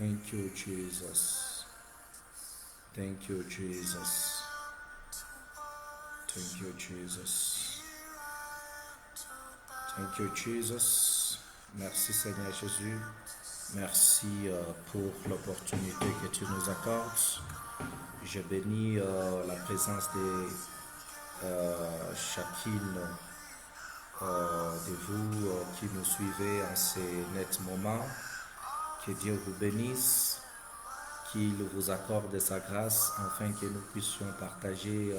Thank you, Jesus. Thank you, Jesus. Thank you, Jesus. Thank you, Jesus. Merci, Seigneur Jésus. Merci pour l'opportunité que tu nous accordes. Je bénis la présence de chacune de vous qui nous suivez en ces nets moments. Que Dieu vous bénisse, qu'il vous accorde sa grâce afin que nous puissions partager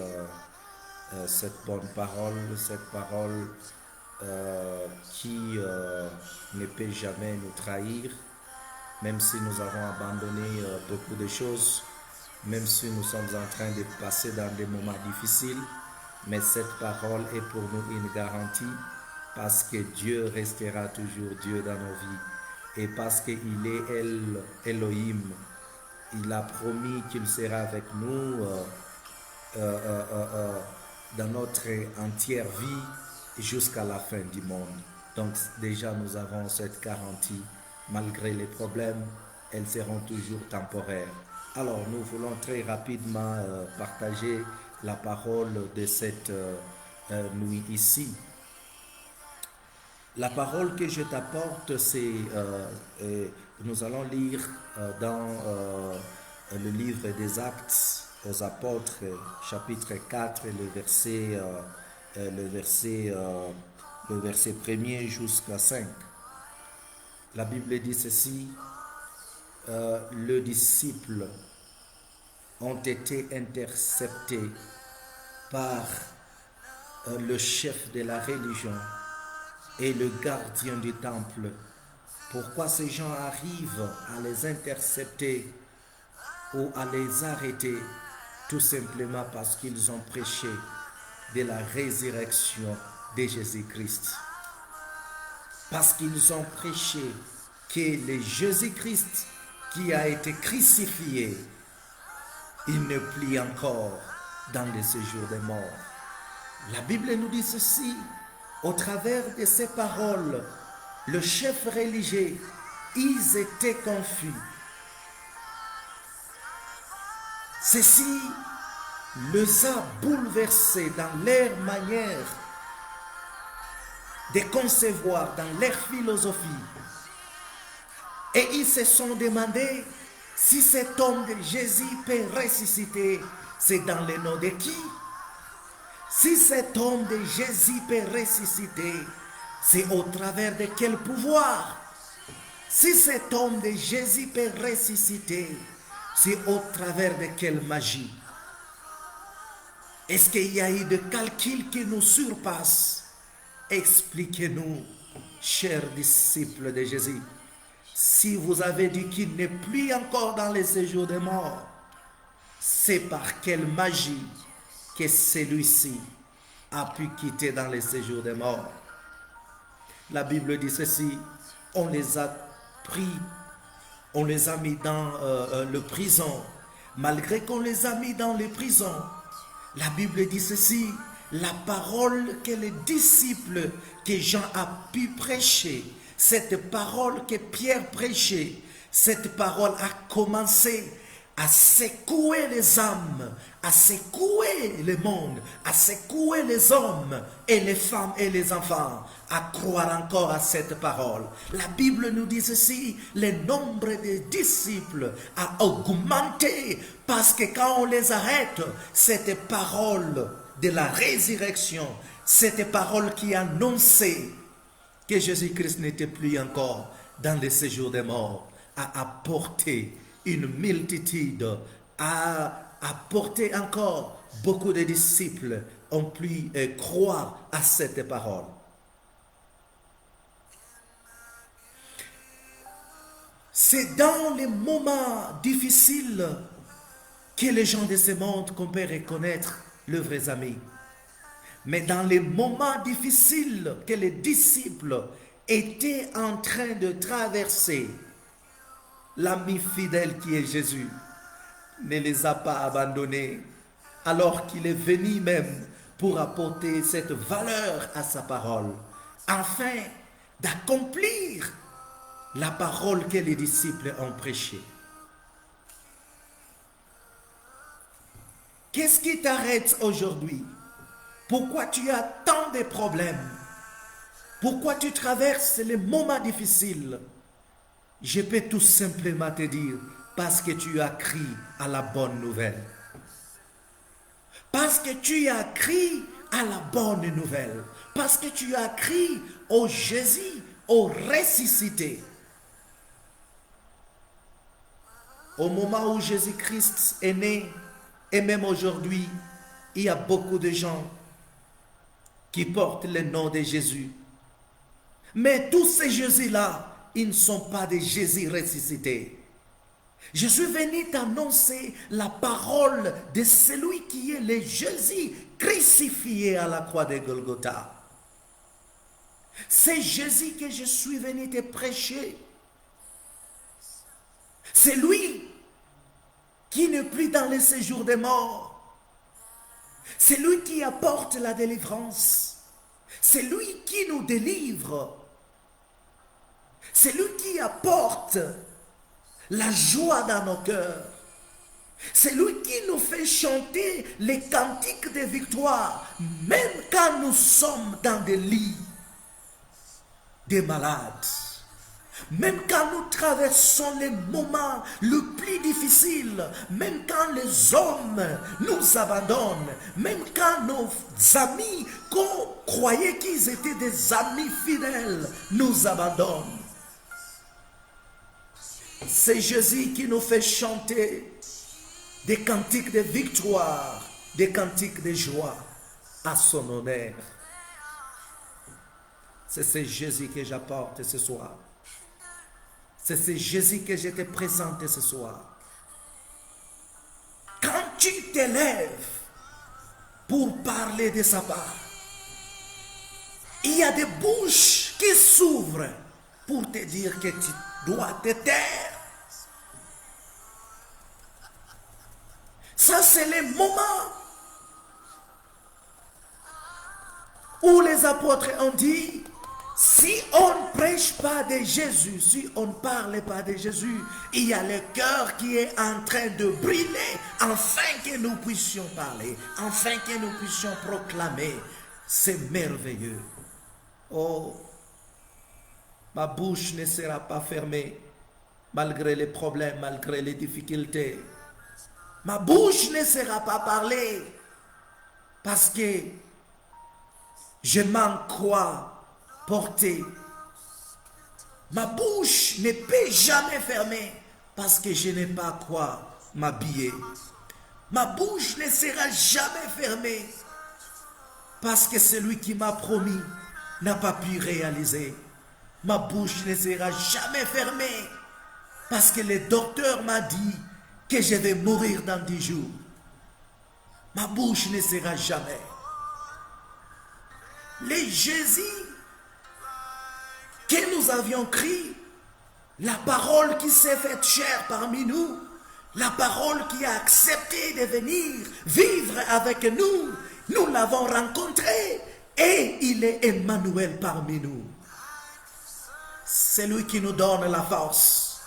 cette bonne parole, cette parole qui ne peut jamais nous trahir, même si nous avons abandonné beaucoup de choses, même si nous sommes en train de passer dans des moments difficiles, mais cette parole est pour nous une garantie parce que Dieu restera toujours Dieu dans nos vies. Et parce qu'il est Elohim, il a promis qu'il sera avec nous dans notre entière vie jusqu'à la fin du monde. Donc déjà nous avons cette garantie, malgré les problèmes, elles seront toujours temporaires. Alors nous voulons très rapidement partager la parole de cette nuit ici. La parole que je t'apporte, c'est, nous allons lire dans le livre des Actes aux Apôtres, chapitre 4, le verset 1er jusqu'à 5. La Bible dit ceci, les disciples ont été interceptés par le chef de la religion et le gardien du temple. Pourquoi ces gens arrivent à les intercepter ou à les arrêter? Tout simplement parce qu'ils ont prêché de la résurrection de Jésus-Christ. Parce qu'ils ont prêché que le Jésus-Christ qui a été crucifié, il ne plie encore dans le séjour des morts. La Bible nous dit ceci. Au travers de ces paroles, le chef religieux, ils étaient confus. Ceci les a bouleversés dans leur manière de concevoir, dans leur philosophie. Et ils se sont demandé si cet homme de Jésus peut ressusciter, c'est dans le nom de qui? Si cet homme de Jésus peut ressusciter, c'est au travers de quel pouvoir? Si cet homme de Jésus peut ressusciter, c'est au travers de quelle magie? Est-ce qu'il y a eu des calculs qui nous surpassent? Expliquez-nous, chers disciples de Jésus. Si vous avez dit qu'il n'est plus encore dans les séjours des morts, c'est par quelle magie que celui-ci a pu quitter dans les séjours des morts? La Bible dit ceci, on les a pris, on les a mis dans le prison. Malgré qu'on les a mis dans les prisons, la Bible dit ceci, la parole que les disciples, que Jean a pu prêcher, cette parole que Pierre prêchait, cette parole a commencé à secouer les âmes, à secouer le monde, à secouer les hommes et les femmes et les enfants, à croire encore à cette parole. La Bible nous dit ceci, le nombre de disciples a augmenté parce que quand on les arrête, cette parole de la résurrection, cette parole qui annonçait que Jésus-Christ n'était plus encore dans le séjour des morts, a apporté une multitude, a apporté encore beaucoup de disciples ont pu croire à cette parole. C'est dans les moments difficiles que les gens de ce monde qu'on peut reconnaître leurs vrais amis. Mais dans les moments difficiles que les disciples étaient en train de traverser, l'ami fidèle qui est Jésus ne les a pas abandonnés, alors qu'il est venu même pour apporter cette valeur à sa parole, afin d'accomplir la parole que les disciples ont prêchée. Qu'est-ce qui t'arrête aujourd'hui? Pourquoi tu as tant de problèmes? Pourquoi tu traverses les moments difficiles? Je peux tout simplement te dire, parce que tu as crié à la bonne nouvelle. Parce que tu as crié à la bonne nouvelle. Parce que tu as crié au Jésus, au ressuscité. Au moment où Jésus-Christ est né, et même aujourd'hui, il y a beaucoup de gens qui portent le nom de Jésus. Mais tous ces Jésus-là, ils ne sont pas des Jésus ressuscités. Je suis venu t'annoncer la parole de celui qui est le Jésus crucifié à la croix de Golgotha. C'est Jésus que je suis venu te prêcher. C'est lui qui n'est plus dans le séjour des morts. C'est lui qui apporte la délivrance. C'est lui qui nous délivre. C'est lui qui apporte la joie dans nos cœurs. C'est lui qui nous fait chanter les cantiques de victoire, même quand nous sommes dans des lits des malades. Même quand nous traversons les moments les plus difficiles, même quand les hommes nous abandonnent, même quand nos amis qu'on croyait qu'ils étaient des amis fidèles nous abandonnent. C'est Jésus qui nous fait chanter des cantiques de victoire, des cantiques de joie à son honneur. C'est ce Jésus que j'apporte ce soir. C'est ce Jésus que je te présente ce soir. Quand tu t'élèves pour parler de sa part, il y a des bouches qui s'ouvrent pour te dire que tu dois te taire. Ça, c'est le moment où les apôtres ont dit, si on ne prêche pas de Jésus, si on ne parle pas de Jésus, il y a le cœur qui est en train de brûler, afin que nous puissions parler, afin que nous puissions proclamer. C'est merveilleux. Oh, ma bouche ne sera pas fermée, malgré les problèmes, malgré les difficultés. Ma bouche ne sera pas parlée, parce que je m'en crois porté. Ma bouche ne peut jamais fermer, parce que je n'ai pas quoi m'habiller. Ma bouche ne sera jamais fermée, parce que celui qui m'a promis n'a pas pu réaliser. Ma bouche ne sera jamais fermée, parce que le docteur m'a dit que je vais mourir dans 10 jours. Ma bouche ne sera jamais. Les Jésus que nous avions crié, la parole qui s'est faite chair parmi nous, la parole qui a accepté de venir vivre avec nous, nous l'avons rencontré et il est Emmanuel parmi nous. C'est lui qui nous donne la force.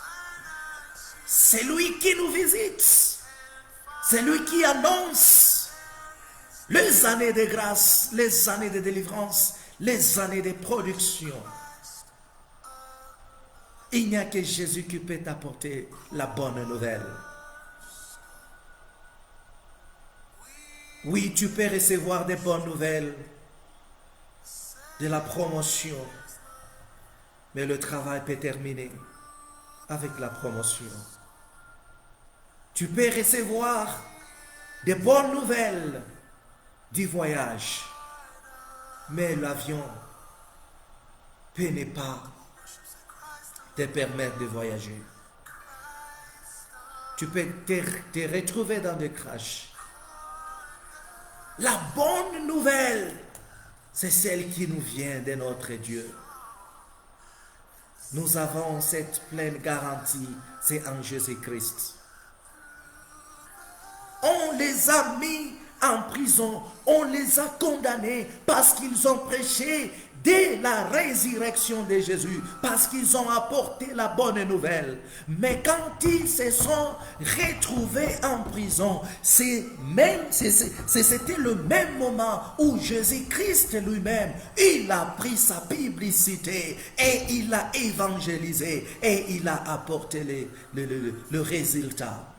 C'est lui qui nous visite. C'est lui qui annonce les années de grâce, les années de délivrance, les années de production. Il n'y a que Jésus qui peut t'apporter la bonne nouvelle. Oui, tu peux recevoir des bonnes nouvelles, de la promotion, mais le travail peut terminer avec la promotion. Tu peux recevoir des bonnes nouvelles du voyage, mais l'avion peut ne pas te permettre de voyager. Tu peux te retrouver dans des crashs. La bonne nouvelle, c'est celle qui nous vient de notre Dieu. Nous avons cette pleine garantie, c'est en Jésus-Christ. On les a mis en prison, on les a condamnés parce qu'ils ont prêché dès la résurrection de Jésus, parce qu'ils ont apporté la bonne nouvelle. Mais quand ils se sont retrouvés en prison, c'était le même moment où Jésus-Christ lui-même, il a pris sa publicité et il a évangélisé et il a apporté le résultat.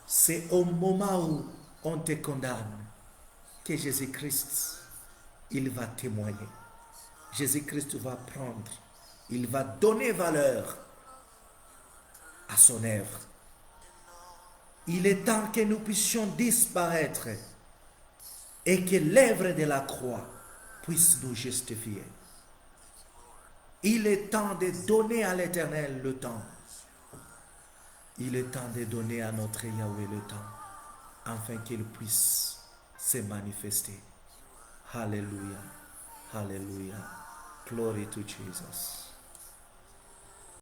C'est au moment où on te condamne que Jésus-Christ, il va témoigner. Jésus-Christ va prendre, il va donner valeur à son œuvre. Il est temps que nous puissions disparaître et que l'œuvre de la croix puisse nous justifier. Il est temps de donner à l'Éternel le temps. Il est temps de donner à notre Yahweh le temps, afin qu'il puisse se manifester. Hallelujah. Hallelujah. Glory to Jesus.